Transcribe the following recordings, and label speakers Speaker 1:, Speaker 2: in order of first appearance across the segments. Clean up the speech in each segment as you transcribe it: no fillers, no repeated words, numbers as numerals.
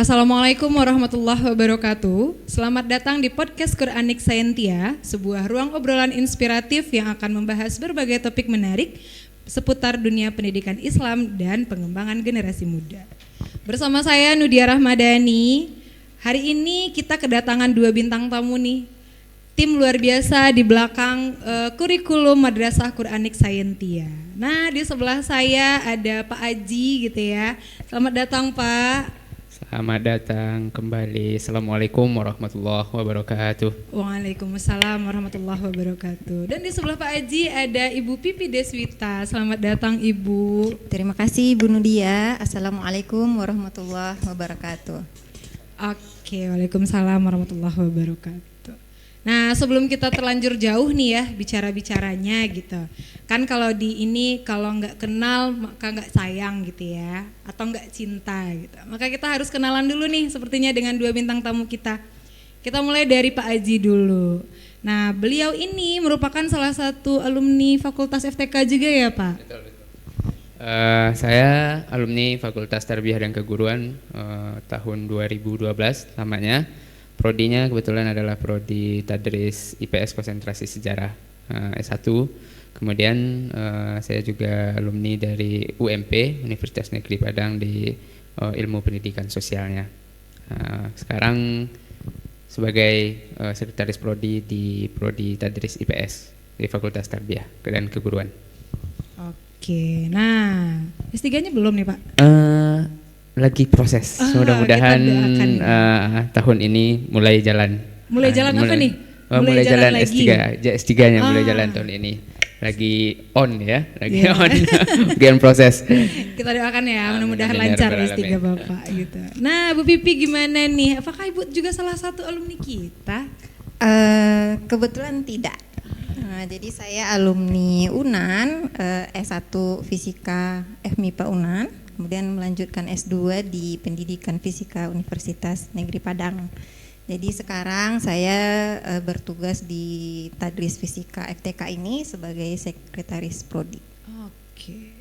Speaker 1: Assalamualaikum warahmatullahi wabarakatuh. Selamat datang di podcast Quranik Scientia, sebuah ruang obrolan inspiratif yang akan membahas berbagai topik menarik seputar dunia pendidikan Islam dan pengembangan generasi muda. Bersama saya Nudia Rahmadani. Hari ini kita kedatangan dua bintang tamu nih. Tim luar biasa di belakang kurikulum Madrasah Quranik Scientia. Nah, di sebelah saya ada Pak Aji gitu ya. Selamat datang Pak.
Speaker 2: Selamat datang kembali. Assalamualaikum warahmatullahi wabarakatuh.
Speaker 1: Waalaikumsalam warahmatullahi wabarakatuh. Dan di sebelah Pak Aji ada Ibu Pipi Deswita. Selamat datang Ibu.
Speaker 3: Terima kasih Bu Nudia. Assalamualaikum warahmatullahi wabarakatuh.
Speaker 1: Oke, waalaikumsalam warahmatullahi wabarakatuh. Nah, sebelum kita terlanjur jauh nih ya bicara-bicaranya gitu. Kan kalau di ini kalau nggak kenal maka nggak sayang gitu ya, atau nggak cinta gitu. Maka kita harus kenalan dulu nih sepertinya dengan dua bintang tamu kita. Kita mulai dari Pak Aji dulu. Nah, beliau ini merupakan salah satu alumni Fakultas FTK juga ya Pak?
Speaker 2: Betul. Saya alumni Fakultas Tarbiyah dan Keguruan tahun 2012 namanya. Prodinya kebetulan adalah Prodi Tadris IPS Konsentrasi Sejarah S1. Kemudian saya juga alumni dari UMP Universitas Negeri Padang di Ilmu Pendidikan Sosialnya. Sekarang sebagai Sekretaris Prodi di Prodi Tadris IPS di Fakultas Tarbiyah dan Keguruan.
Speaker 1: Oke, nah S3-nya belum nih Pak?
Speaker 2: Lagi proses, mudah-mudahan tahun ini mulai jalan.
Speaker 1: Mulai jalan apa nih?
Speaker 2: Mulai jalan
Speaker 1: lagi.
Speaker 2: S3-nya mulai jalan tahun ini. Lagi on ya, on. Bagian proses.
Speaker 1: Kita doakan ya, mudah-mudahan lancar S3 Bapak gitu. Nah, Bu Pipi gimana nih? Apakah Ibu juga salah satu alumni kita?
Speaker 3: Kebetulan tidak. Jadi saya alumni UNAN, S1 Fisika FMIPA UNAN. Kemudian melanjutkan S2 di Pendidikan Fisika Universitas Negeri Padang. Jadi sekarang saya bertugas di Tadris Fisika FTK ini sebagai Sekretaris Prodi.
Speaker 1: Oke,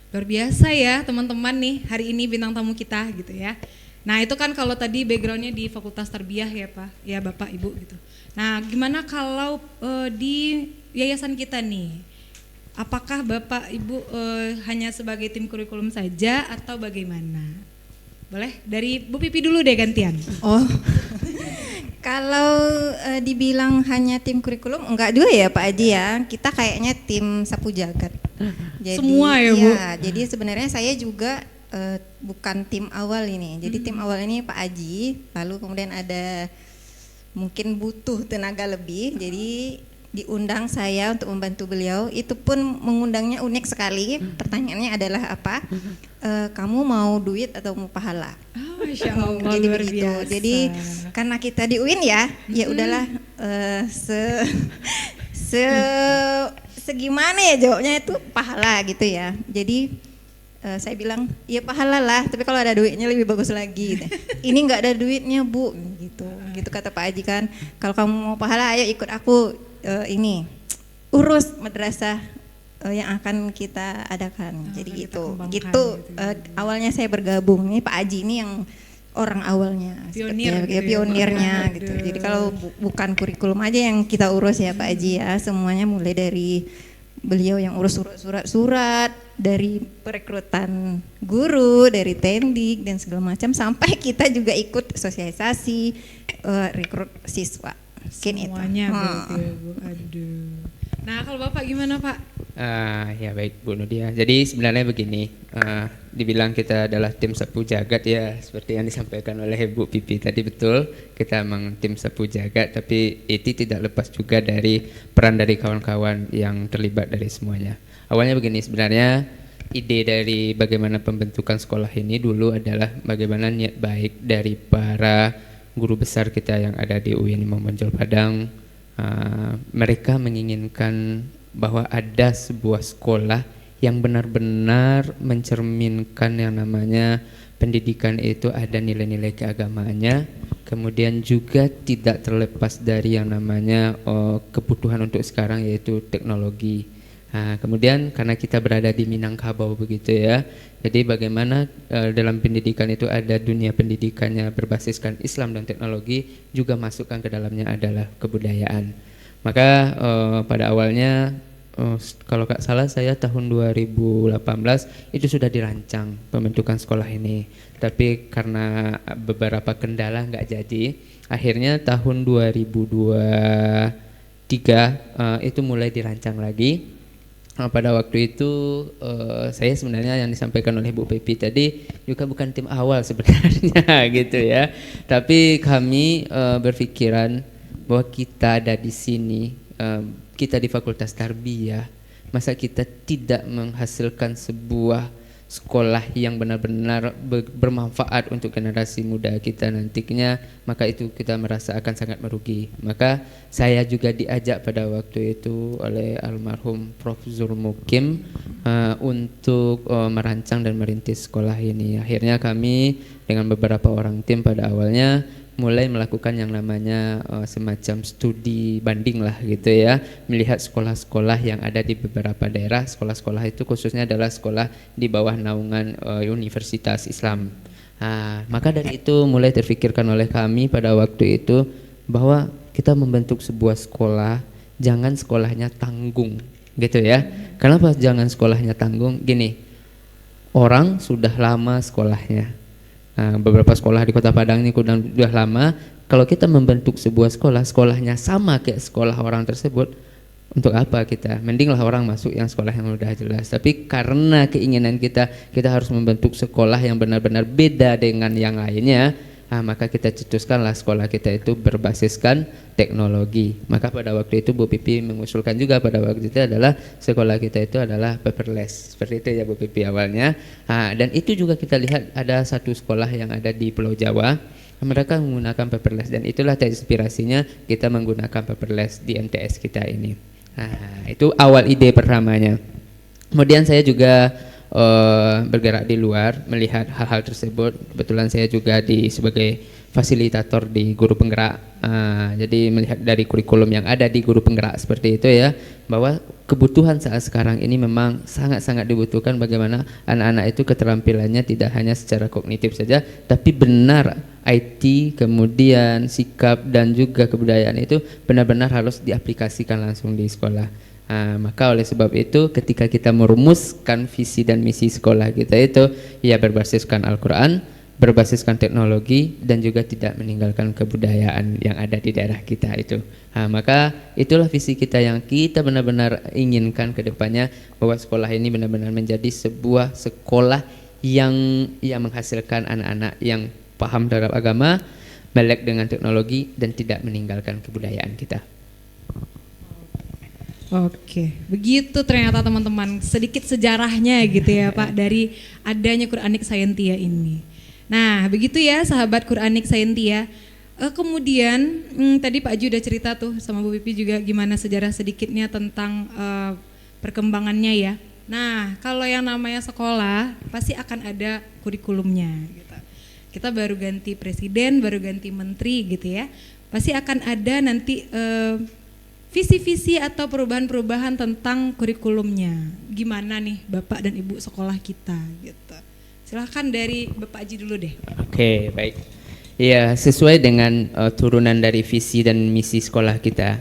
Speaker 1: luar biasa ya teman-teman nih hari ini bintang tamu kita gitu ya. Nah itu kan kalau tadi backgroundnya di Fakultas Tarbiyah ya Pak, ya Bapak Ibu gitu. Nah gimana kalau di yayasan kita nih? Apakah Bapak Ibu hanya sebagai tim kurikulum saja atau bagaimana? Boleh dari Bu Pipi dulu deh gantian.
Speaker 3: Oh, kalau dibilang hanya tim kurikulum enggak juga ya Pak Aji ya. Kita kayaknya tim sapu jagat. Jadi,
Speaker 1: semua ya Bu?
Speaker 3: Ya, jadi sebenarnya saya juga bukan tim awal ini. Jadi tim awal ini Pak Aji. Lalu kemudian ada mungkin butuh tenaga lebih. Jadi diundang saya untuk membantu beliau. Itu pun mengundangnya unik sekali. Pertanyaannya adalah apa? Kamu mau duit atau mau pahala?
Speaker 1: Oh, Masya Allah,
Speaker 3: jadi
Speaker 1: luar
Speaker 3: begitu.
Speaker 1: biasa.
Speaker 3: Jadi karena kita di UIN ya, ya udahlah segimana ya jawabnya itu pahala gitu ya. Jadi saya bilang ya pahala lah, tapi kalau ada duitnya lebih bagus lagi. Gitu. Ini nggak ada duitnya Bu, gitu kata Pak Aji kan. Kalau kamu mau pahala, ayo ikut aku. Ini urus madrasah yang akan kita adakan. Jadi gitu awalnya saya bergabung. Ini Pak Aji ini yang orang awalnya, pionirnya gitu. Jadi kalau bukan kurikulum aja yang kita urus ya Pak Aji ya, semuanya mulai dari beliau yang urus surat-surat, dari perekrutan guru, dari tendik dan segala macam, sampai kita juga ikut sosialisasi rekrut siswa.
Speaker 1: Semuanya berarti ya Bu. Aduh. Nah kalau Bapak gimana Pak?
Speaker 2: Ya baik Bu Nudia. Jadi sebenarnya begini, dibilang kita adalah tim sapu jagat ya, seperti yang disampaikan oleh Bu Pipi tadi, betul. Kita memang tim sapu jagat, tapi itu tidak lepas juga dari peran dari kawan-kawan yang terlibat dari semuanya. Awalnya begini, sebenarnya ide dari bagaimana pembentukan sekolah ini dulu adalah bagaimana niat baik dari para guru besar kita yang ada di UIN Imam Bonjol Padang. Mereka menginginkan bahwa ada sebuah sekolah yang benar-benar mencerminkan yang namanya pendidikan itu ada nilai-nilai keagamaannya, kemudian juga tidak terlepas dari yang namanya kebutuhan untuk sekarang yaitu teknologi. Nah, kemudian karena kita berada di Minangkabau begitu ya, jadi bagaimana dalam pendidikan itu ada dunia pendidikannya berbasiskan Islam dan teknologi, juga masukkan ke dalamnya adalah kebudayaan. Maka pada awalnya kalau nggak salah saya tahun 2018 itu sudah dirancang pembentukan sekolah ini, tapi karena beberapa kendala nggak jadi, akhirnya tahun 2023 itu mulai dirancang lagi. Pada waktu itu saya sebenarnya yang disampaikan oleh Bu Pepi tadi juga bukan tim awal sebenarnya gitu ya, tapi kami berpikiran bahwa kita ada di sini, kita di Fakultas Tarbiyah, masa kita tidak menghasilkan sebuah sekolah yang benar-benar bermanfaat untuk generasi muda kita nantinya, maka itu kita merasa akan sangat merugi. Maka saya juga diajak pada waktu itu oleh almarhum Prof. Zurmukim untuk merancang dan merintis sekolah ini. Akhirnya kami dengan beberapa orang tim pada awalnya mulai melakukan yang namanya semacam studi banding lah gitu ya, melihat sekolah-sekolah yang ada di beberapa daerah. Sekolah-sekolah itu khususnya adalah sekolah di bawah naungan Universitas Islam. Maka dari itu mulai terfikirkan oleh kami pada waktu itu bahwa kita membentuk sebuah sekolah, jangan sekolahnya tanggung gitu ya. Kenapa jangan sekolahnya tanggung? Gini, orang sudah lama sekolahnya. Beberapa sekolah di Kota Padang ini sudah lama. Kalau kita membentuk sebuah sekolah, sekolahnya sama kayak sekolah orang tersebut, untuk apa kita? Mendinglah orang masuk yang sekolah yang udah jelas. Tapi karena keinginan kita harus membentuk sekolah yang benar-benar beda dengan yang lainnya, maka kita cetuskanlah sekolah kita itu berbasiskan teknologi. Maka pada waktu itu Bu Pipi mengusulkan juga pada waktu itu adalah sekolah kita itu adalah paperless. Seperti itu ya Bu Pipi awalnya. Dan itu juga kita lihat ada satu sekolah yang ada di Pulau Jawa, mereka menggunakan paperless, dan itulah inspirasinya kita menggunakan paperless di MTS kita ini. Itu awal ide pertamanya. Kemudian saya juga bergerak di luar melihat hal-hal tersebut. Kebetulan saya juga sebagai fasilitator di Guru Penggerak, jadi melihat dari kurikulum yang ada di Guru Penggerak seperti itu ya, bahwa kebutuhan saat sekarang ini memang sangat-sangat dibutuhkan bagaimana anak-anak itu keterampilannya tidak hanya secara kognitif saja, tapi benar IT, kemudian sikap dan juga kebudayaan itu benar-benar harus diaplikasikan langsung di sekolah. Maka oleh sebab itu ketika kita merumuskan visi dan misi sekolah kita itu ya berbasiskan Al-Quran, berbasiskan teknologi, dan juga tidak meninggalkan kebudayaan yang ada di daerah kita itu. Maka itulah visi kita yang kita benar-benar inginkan ke depannya, bahwa sekolah ini benar-benar menjadi sebuah sekolah yang menghasilkan anak-anak yang paham terhadap agama, melek dengan teknologi, dan tidak meninggalkan kebudayaan kita.
Speaker 1: Oke, begitu ternyata teman-teman, sedikit sejarahnya gitu ya Pak dari adanya Quranic Scientia ini. Nah begitu ya sahabat Quranic Scientia. Kemudian tadi Pak Ju udah cerita tuh sama Bu Pipi juga gimana sejarah sedikitnya tentang perkembangannya ya. Nah kalau yang namanya sekolah pasti akan ada kurikulumnya gitu. Kita baru ganti presiden, baru ganti menteri gitu ya, pasti akan ada nanti visi-visi atau perubahan-perubahan tentang kurikulumnya. Gimana nih Bapak dan Ibu sekolah kita gitu. Silahkan dari Bapak Haji dulu deh.
Speaker 2: Oke, baik. Ya, sesuai dengan turunan dari visi dan misi sekolah kita.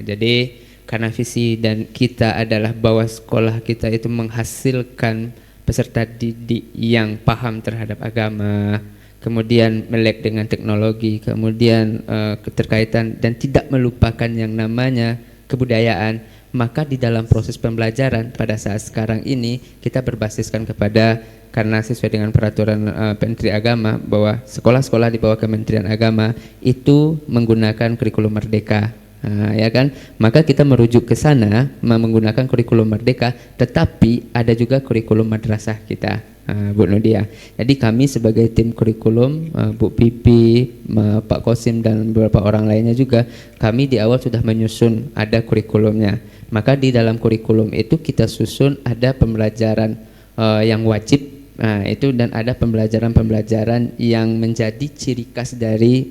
Speaker 2: Jadi karena visi dan kita adalah bahwa sekolah kita itu menghasilkan peserta didik yang paham terhadap agama, kemudian melek dengan teknologi, kemudian keterkaitan dan tidak melupakan yang namanya kebudayaan, maka di dalam proses pembelajaran pada saat sekarang ini kita berbasiskan kepada, karena sesuai dengan peraturan Menteri Agama bahwa sekolah-sekolah di bawah Kementerian Agama itu menggunakan kurikulum merdeka. Ya kan, maka kita merujuk ke sana menggunakan kurikulum merdeka, tetapi ada juga kurikulum madrasah kita, Bu Nudia. Jadi kami sebagai tim kurikulum, Bu Pipi, Pak Kosim dan beberapa orang lainnya juga, kami di awal sudah menyusun ada kurikulumnya. Maka di dalam kurikulum itu kita susun ada pembelajaran yang wajib, itu, dan ada pembelajaran yang menjadi ciri khas dari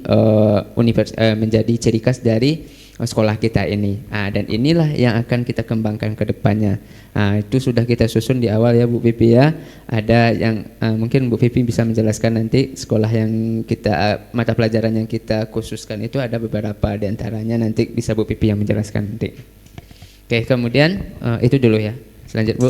Speaker 2: menjadi ciri khas dari sekolah kita ini. Dan inilah yang akan kita kembangkan ke depannya. Itu sudah kita susun di awal ya Bu Pipi ya. Ada yang mungkin Bu Pipi bisa menjelaskan nanti sekolah yang kita mata pelajaran yang kita khususkan itu ada beberapa di antaranya, nanti bisa Bu Pipi yang menjelaskan nanti. Oke, kemudian itu dulu ya. Selanjut Bu.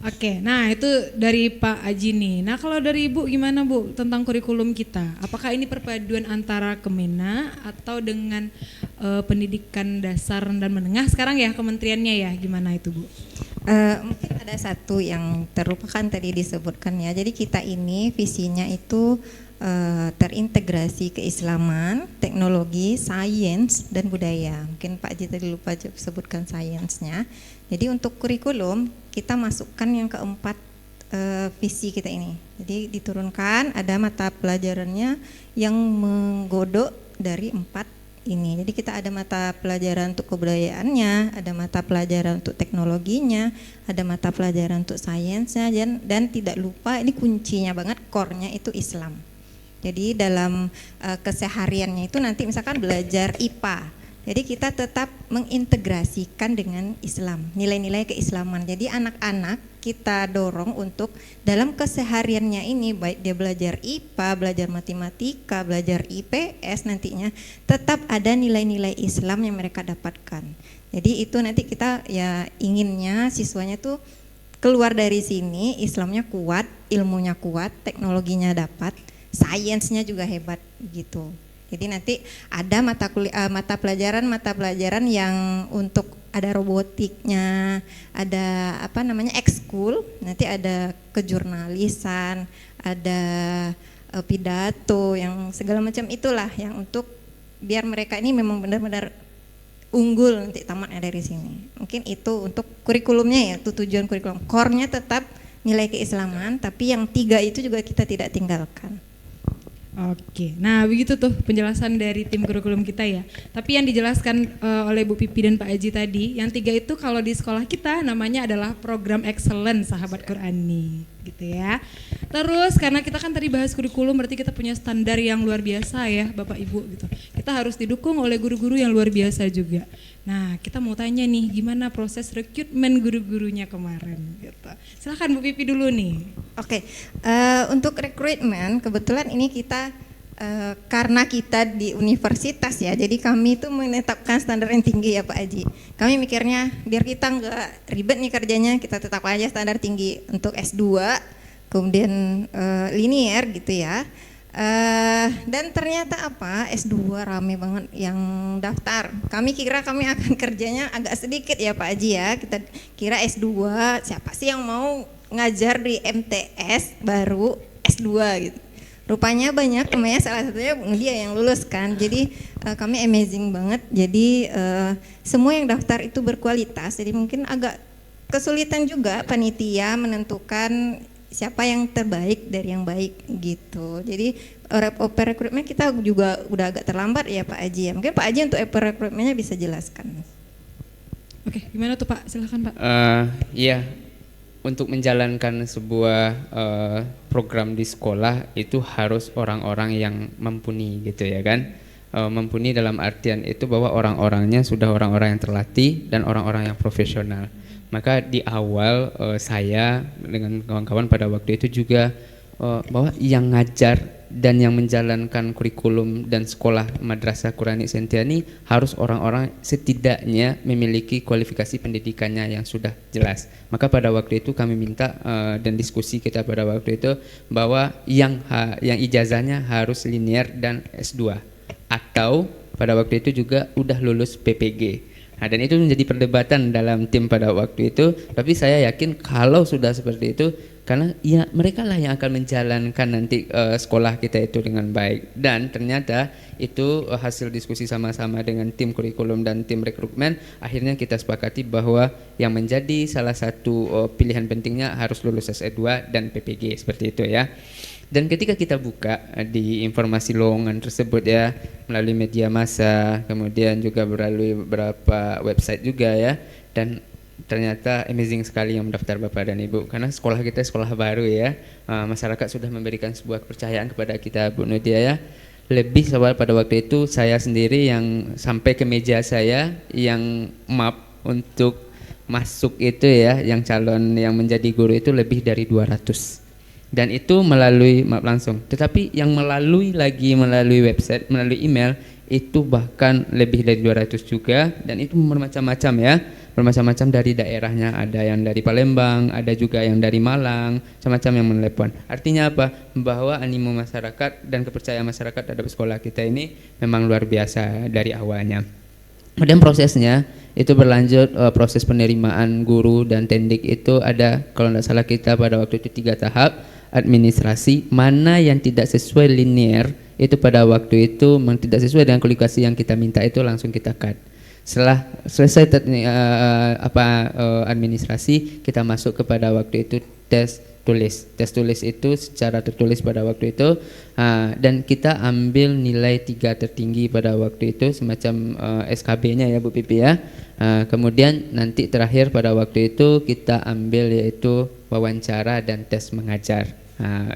Speaker 1: Oke, nah itu dari Pak Aji nih. Nah kalau dari Ibu gimana Bu tentang kurikulum kita? Apakah ini perpaduan antara Kemena atau dengan pendidikan dasar dan menengah sekarang ya kementeriannya ya? Gimana itu Bu?
Speaker 3: Mungkin ada satu yang terlupakan tadi disebutkan ya. Jadi kita ini visinya itu terintegrasi keislaman, teknologi, sains, dan budaya. Mungkin Pak Aji tadi lupa sebutkan sainsnya. Jadi untuk kurikulum kita masukkan yang keempat visi kita ini. Jadi diturunkan ada mata pelajarannya yang menggodok dari 4 ini. Jadi kita ada mata pelajaran untuk kebudayaannya, ada mata pelajaran untuk teknologinya, ada mata pelajaran untuk sainsnya, dan tidak lupa ini kuncinya banget, core-nya itu Islam. Jadi dalam kesehariannya itu nanti misalkan belajar IPA. Jadi kita tetap mengintegrasikan dengan Islam, nilai-nilai keislaman. Jadi anak-anak kita dorong untuk dalam kesehariannya ini, baik dia belajar IPA, belajar matematika, belajar IPS nantinya, tetap ada nilai-nilai Islam yang mereka dapatkan. Jadi itu nanti kita ya inginnya siswanya tuh keluar dari sini, Islamnya kuat, ilmunya kuat, teknologinya dapat, sainsnya juga hebat gitu. Jadi nanti ada mata pelajaran yang untuk ada robotiknya, ada ekskul, nanti ada kejurnalisan, ada pidato yang segala macam itulah yang untuk biar mereka ini memang benar-benar unggul nanti tamatnya dari sini. Mungkin itu untuk kurikulumnya ya, itu tujuan kurikulum. Core-nya tetap nilai keislaman, tapi yang 3 itu juga kita tidak tinggalkan.
Speaker 1: Oke, nah begitu tuh penjelasan dari tim kurikulum kita ya. Tapi yang dijelaskan oleh Bu Pipi dan Pak Aji tadi, yang 3 itu kalau di sekolah kita namanya adalah program excellent sahabat Qurani, gitu ya. Terus karena kita kan tadi bahas kurikulum, berarti kita punya standar yang luar biasa ya Bapak Ibu gitu. Kita harus didukung oleh guru-guru yang luar biasa juga. Nah kita mau tanya nih, gimana proses rekrutmen guru-gurunya kemarin gitu. Silahkan Bu Pipi dulu nih.
Speaker 3: Oke, untuk rekrutmen kebetulan ini kita karena kita di universitas ya, jadi kami itu menetapkan standar yang tinggi ya Pak Aji. Kami mikirnya biar kita nggak ribet nih kerjanya, kita tetap aja standar tinggi untuk S2, kemudian linear gitu ya. Dan ternyata S2 rame banget yang daftar. Kami kira kami akan kerjanya agak sedikit ya Pak Aji ya. Kita kira S2 siapa sih yang mau ngajar di MTS baru S2 gitu. Rupanya banyak, namanya salah satunya dia yang lulus kan. Jadi kami amazing banget. Jadi semua yang daftar itu berkualitas. Jadi mungkin agak kesulitan juga panitia menentukan siapa yang terbaik dari yang baik gitu. Jadi rekrutmen kita juga udah agak terlambat ya Pak Aji ya. Mungkin Pak Aji untuk rekrutmennya bisa jelaskan.
Speaker 1: Oke, gimana tuh Pak? Silakan Pak.
Speaker 2: Iya, untuk menjalankan sebuah program di sekolah itu harus orang-orang yang mumpuni gitu ya kan. Mumpuni dalam artian itu bahwa orang-orangnya sudah orang-orang yang terlatih dan orang-orang yang profesional. Maka di awal saya dengan kawan-kawan pada waktu itu juga bahwa yang ngajar dan yang menjalankan kurikulum dan sekolah Madrasah Qurani Saintia ini harus orang-orang setidaknya memiliki kualifikasi pendidikannya yang sudah jelas. Maka pada waktu itu kami minta dan diskusi kita pada waktu itu bahwa yang ijazahnya harus linear dan S2 atau pada waktu itu juga udah lulus PPG. Nah, dan itu menjadi perdebatan dalam tim pada waktu itu, tapi saya yakin kalau sudah seperti itu, karena ya mereka lah yang akan menjalankan nanti sekolah kita itu dengan baik. Dan ternyata itu hasil diskusi sama-sama dengan tim kurikulum dan tim rekrutmen, akhirnya kita sepakati bahwa yang menjadi salah satu pilihan pentingnya harus lulus S2 dan PPG seperti itu ya. Dan ketika kita buka di informasi lowongan tersebut ya, melalui media massa, kemudian juga melalui beberapa website juga ya, dan ternyata amazing sekali yang mendaftar Bapak dan Ibu, karena sekolah kita sekolah baru ya, masyarakat sudah memberikan sebuah kepercayaan kepada kita Bu Nudia ya. lebih soal pada waktu itu saya sendiri yang sampai ke meja saya yang map untuk masuk itu ya, yang calon yang menjadi guru itu lebih dari 200. Dan itu melalui map langsung. Tetapi yang melalui website, melalui email itu bahkan lebih dari 200 juga, dan itu bermacam-macam ya. Bermacam-macam dari daerahnya, ada yang dari Palembang, ada juga yang dari Malang, macam-macam yang menelepon. Artinya apa? Bahwa animo masyarakat dan kepercayaan masyarakat terhadap sekolah kita ini memang luar biasa dari awalnya. Kemudian prosesnya itu berlanjut, proses penerimaan guru dan tendik itu ada, kalau tidak salah kita pada waktu itu 3 tahap. Administrasi, mana yang tidak sesuai linear itu pada waktu itu memang tidak sesuai dengan kualifikasi yang kita minta, itu langsung kita cut. Setelah selesai administrasi, kita masuk kepada waktu itu tes tulis. Tes tulis itu secara tertulis pada waktu itu, dan kita ambil nilai 3 tertinggi pada waktu itu, semacam SKB-nya ya Bu Pipi ya. Kemudian nanti terakhir pada waktu itu kita ambil yaitu wawancara dan tes mengajar.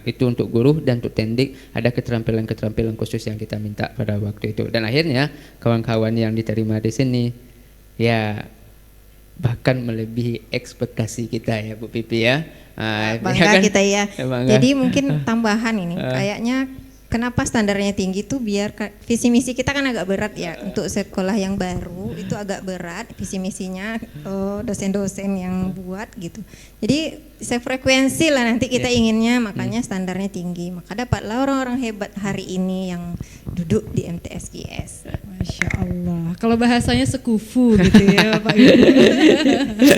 Speaker 2: Itu untuk guru, dan untuk tendik ada keterampilan-keterampilan khusus yang kita minta pada waktu itu. Dan akhirnya kawan-kawan yang diterima di sini ya bahkan melebihi ekspektasi kita ya Bu Pipi ya.
Speaker 3: Bangga
Speaker 2: kan?
Speaker 3: kita ya.
Speaker 2: Bangga.
Speaker 3: Jadi mungkin tambahan ini, kayaknya kenapa standarnya tinggi tuh biar visi misi kita kan agak berat ya, untuk sekolah yang baru itu agak berat visi misinya, dosen-dosen yang buat gitu. Jadi sefrekuensi lah nanti kita inginnya, makanya standarnya tinggi. Maka dapatlah orang-orang hebat hari ini yang duduk di MTSGS.
Speaker 1: Masya Allah. Kalau bahasanya sekufu gitu ya Pak Ibu.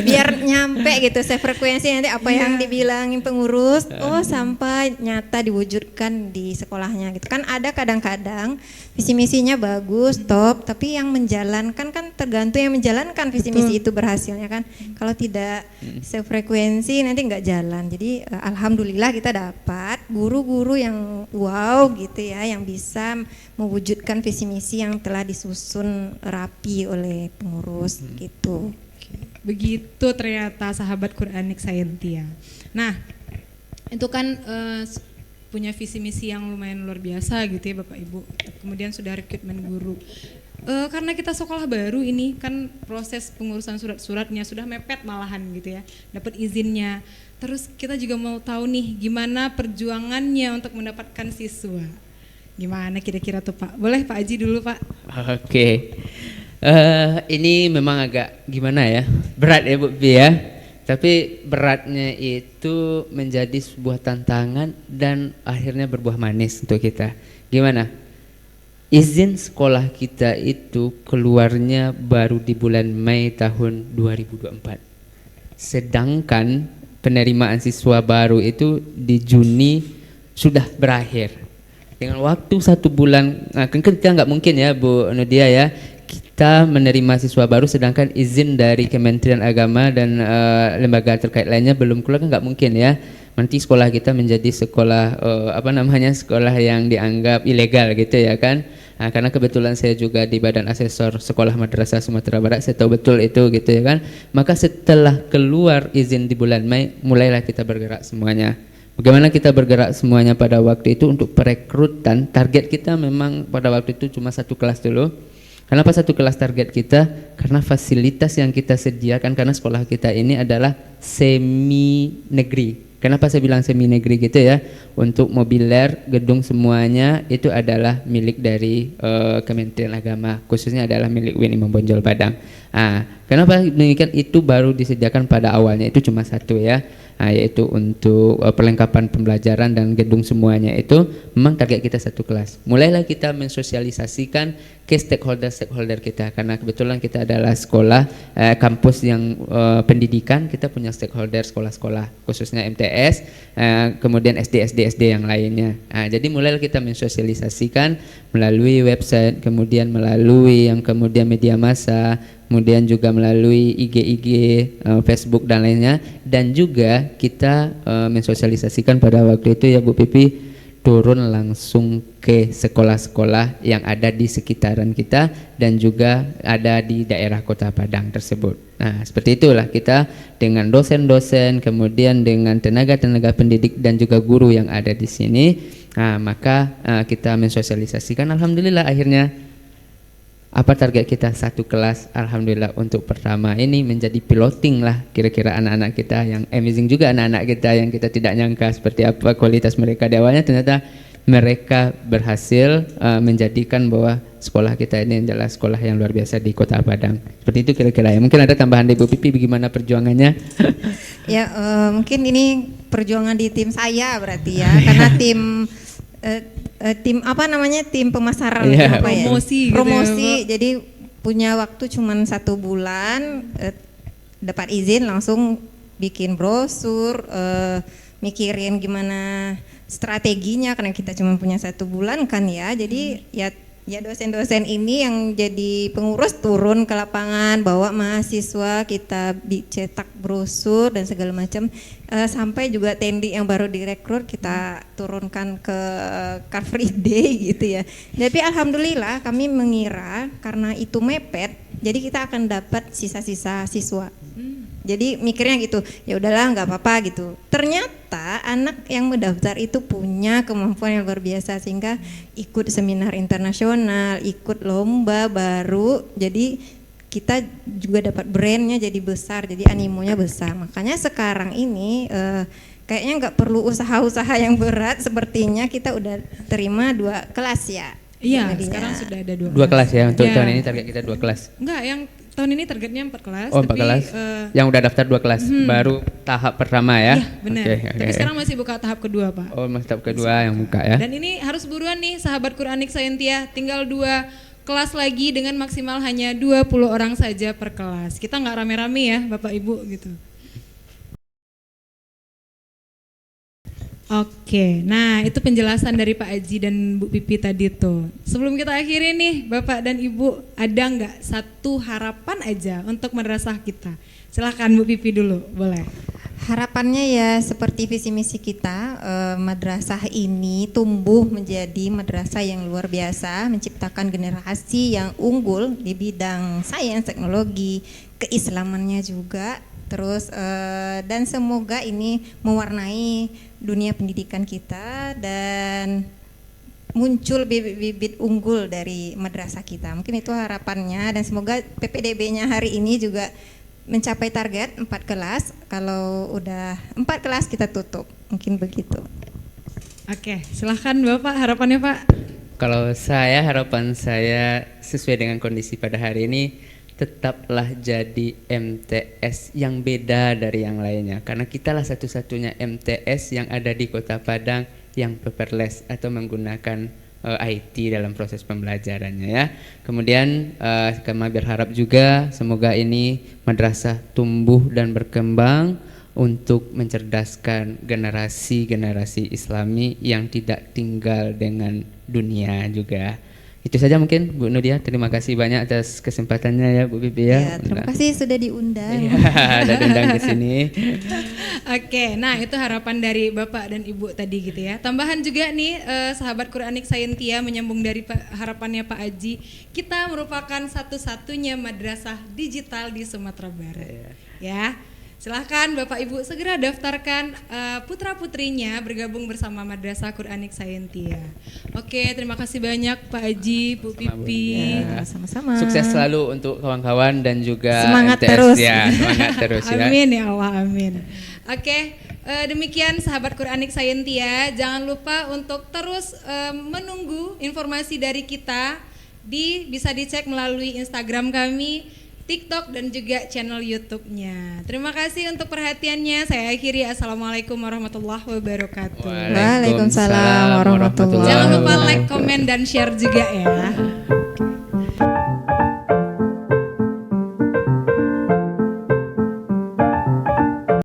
Speaker 3: Biar nyampe gitu sefrekuensi, nanti apa yang dibilangin pengurus, sampai nyata diwujudkan di sekolahnya gitu. Kan ada kadang-kadang visi misinya bagus, top, tapi yang menjalankan kan tergantung yang menjalankan visi misi itu berhasilnya kan. Kalau tidak sefrekuensi nanti nggak jalan. Jadi alhamdulillah kita dapat guru-guru yang wow gitu ya, yang bisa mewujudkan visi misi yang telah disusun rapi oleh pengurus gitu.
Speaker 1: Begitu ternyata sahabat Quranik Scientia. Nah, itu kan punya visi misi yang lumayan luar biasa gitu ya Bapak Ibu. Kemudian sudah rekrutmen guru. Karena kita sekolah baru ini kan proses pengurusan surat-suratnya sudah mepet malahan gitu ya, dapat izinnya. Terus kita juga mau tahu nih gimana perjuangannya untuk mendapatkan siswa. Gimana kira-kira tuh Pak? Boleh Pak Haji dulu Pak.
Speaker 2: Oke. Ini memang agak gimana ya, berat ya Bu Pi ya. Tapi beratnya itu menjadi sebuah tantangan dan akhirnya berbuah manis untuk kita. Gimana? Izin sekolah kita itu keluarnya baru di bulan Mei tahun 2024. Sedangkan penerimaan siswa baru itu di Juni sudah berakhir. Dengan waktu 1 bulan, kan kita nggak mungkin ya Bu Nudia ya, kita menerima siswa baru sedangkan izin dari Kementerian Agama dan lembaga terkait lainnya belum keluar, kan nggak mungkin ya. Nanti sekolah kita menjadi sekolah sekolah yang dianggap ilegal gitu ya kan. Karena kebetulan saya juga di Badan Asesor Sekolah Madrasah Sumatera Barat, saya tahu betul itu gitu ya kan. Maka setelah keluar izin di bulan Mei, mulailah kita bergerak semuanya. Bagaimana kita bergerak semuanya pada waktu itu untuk perekrutan? Target kita memang pada waktu itu cuma 1 kelas dulu. Kenapa 1 kelas target kita? Karena fasilitas yang kita sediakan, karena sekolah kita ini adalah semi negeri. Kenapa saya bilang semi negeri gitu ya? Untuk mobiler, gedung semuanya itu adalah milik dari Kementerian Agama, khususnya adalah milik UIN Imam Bonjol Padang. Kenapa demikian? Itu baru disediakan pada awalnya, itu cuma 1 ya. Yaitu untuk perlengkapan pembelajaran dan gedung semuanya itu memang target kita 1 kelas. Mulailah kita mensosialisasikan ke stakeholder kita, karena kebetulan kita adalah sekolah kampus yang pendidikan, kita punya stakeholder sekolah-sekolah khususnya MTS, kemudian SD yang lainnya. Jadi mulailah kita mensosialisasikan melalui website, kemudian melalui kemudian media massa, kemudian juga melalui IG, Facebook dan lainnya, dan juga kita mensosialisasikan pada waktu itu ya Bu Pipi, turun langsung ke sekolah-sekolah yang ada di sekitaran kita dan juga ada di daerah Kota Padang tersebut. Nah, seperti itulah kita dengan dosen-dosen, kemudian dengan tenaga-tenaga pendidik dan juga guru yang ada di sini, Nah, maka kita mensosialisasikan, alhamdulillah akhirnya apa target kita satu kelas, alhamdulillah untuk pertama ini menjadi piloting lah kira-kira anak-anak kita yang amazing juga, anak-anak kita yang kita tidak nyangka seperti apa kualitas mereka di awalnya, ternyata mereka berhasil menjadikan bahwa sekolah kita ini adalah sekolah yang luar biasa di Kota Padang. Seperti itu kira-kira ya. Mungkin ada tambahan dari Bu Pipi bagaimana perjuangannya?
Speaker 3: Ya mungkin ini perjuangan di tim saya berarti ya, karena tim apa namanya, tim pemasaran apa ya?
Speaker 1: Promosi gitu
Speaker 3: promosi
Speaker 1: ya,
Speaker 3: jadi punya waktu cuman 1 bulan, dapat izin langsung bikin brosur, mikirin gimana strateginya karena kita cuma punya 1 bulan kan ya. Jadi ya dosen-dosen ini yang jadi pengurus turun ke lapangan, bawa mahasiswa, kita cetak brosur dan segala macam, sampai juga tendi yang baru direkrut kita turunkan ke Car Free Day gitu ya. Tapi alhamdulillah kami mengira karena itu mepet, jadi kita akan dapat sisa-sisa siswa. Jadi mikirnya gitu, ya udahlah nggak apa-apa gitu. Ternyata anak yang mendaftar itu punya kemampuan yang luar biasa sehingga ikut seminar internasional, ikut lomba baru. Jadi kita juga dapat brandnya jadi besar, jadi animonya besar. Makanya sekarang ini kayaknya nggak perlu usaha-usaha yang berat, sepertinya kita udah terima 2 kelas ya.
Speaker 1: Iya,
Speaker 3: Jadinya.
Speaker 1: sekarang sudah ada 2
Speaker 2: 2 kelas ya untuk
Speaker 1: Ya.
Speaker 2: tahun ini, target kita 2 kelas.
Speaker 1: Enggak, yang tahun ini targetnya 4 kelas.
Speaker 2: Oh, 4 kelas. Yang udah daftar 2 kelas, baru tahap pertama ya.
Speaker 1: Iya, benar.
Speaker 2: Oke,
Speaker 1: Tapi sekarang masih buka tahap kedua, Pak.
Speaker 2: Oh, masih tahap kedua yang buka ya.
Speaker 1: Dan ini harus buruan nih sahabat Quranik Sayentia, tinggal 2 kelas lagi dengan maksimal hanya 20 orang saja per kelas. Kita nggak rame-rame ya Bapak Ibu gitu. Oke, nah itu penjelasan dari Pak Aji dan Bu Pipi tadi tuh. Sebelum kita akhiri nih Bapak dan Ibu, ada nggak satu harapan aja untuk madrasah kita? Silahkan Bu Pipi dulu, boleh.
Speaker 3: Harapannya ya seperti visi misi kita, madrasah ini tumbuh menjadi madrasah yang luar biasa, menciptakan generasi yang unggul di bidang sains, teknologi, keislamannya juga. Terus dan semoga ini mewarnai dunia pendidikan kita dan muncul bibit-bibit unggul dari madrasah kita. Mungkin itu harapannya dan semoga PPDB-nya hari ini juga mencapai target 4 kelas. Kalau udah 4 kelas kita tutup. Mungkin begitu.
Speaker 1: Oke, silahkan Bapak harapannya Pak.
Speaker 2: Kalau saya, harapan saya sesuai dengan kondisi pada hari ini, tetaplah jadi MTS yang beda dari yang lainnya, karena kitalah satu-satunya MTS yang ada di Kota Padang yang paperless atau menggunakan IT dalam proses pembelajarannya ya. Kemudian kami berharap juga semoga ini madrasah tumbuh dan berkembang untuk mencerdaskan generasi-generasi Islami yang tidak tinggal dengan dunia juga. Itu saja mungkin Bu Nudia, terima kasih banyak atas kesempatannya ya Bu Pipi ya.
Speaker 3: Ya, terima kasih sudah diundang.
Speaker 2: Iya, ada diundang ke sini.
Speaker 1: Oke, nah itu harapan dari Bapak dan Ibu tadi gitu ya. Tambahan juga nih sahabat Quranik Sayentia menyambung dari harapannya Pak Aji, kita merupakan satu-satunya madrasah digital di Sumatera Barat. Ya. Silahkan Bapak Ibu segera daftarkan putra-putrinya bergabung bersama Madrasah Quranik Sayentia. Oke, terima kasih banyak Pak Aji, Bu Pipi.
Speaker 3: Ya, sama-sama.
Speaker 2: Sukses selalu untuk kawan-kawan dan juga
Speaker 3: Semangat
Speaker 2: MTS
Speaker 3: terus.
Speaker 2: ya, semangat terus ya.
Speaker 1: Amin ya Allah, amin. Oke, demikian sahabat Quranik Sayentia. Jangan lupa untuk terus menunggu informasi dari kita, bisa dicek melalui Instagram kami, TikTok dan juga channel YouTube-nya. Terima kasih untuk perhatiannya. Saya akhiri. Assalamualaikum warahmatullahi wabarakatuh.
Speaker 3: Waalaikumsalam warahmatullahi
Speaker 1: Jangan lupa
Speaker 2: wabarakatuh.
Speaker 1: like, komen, dan share juga ya.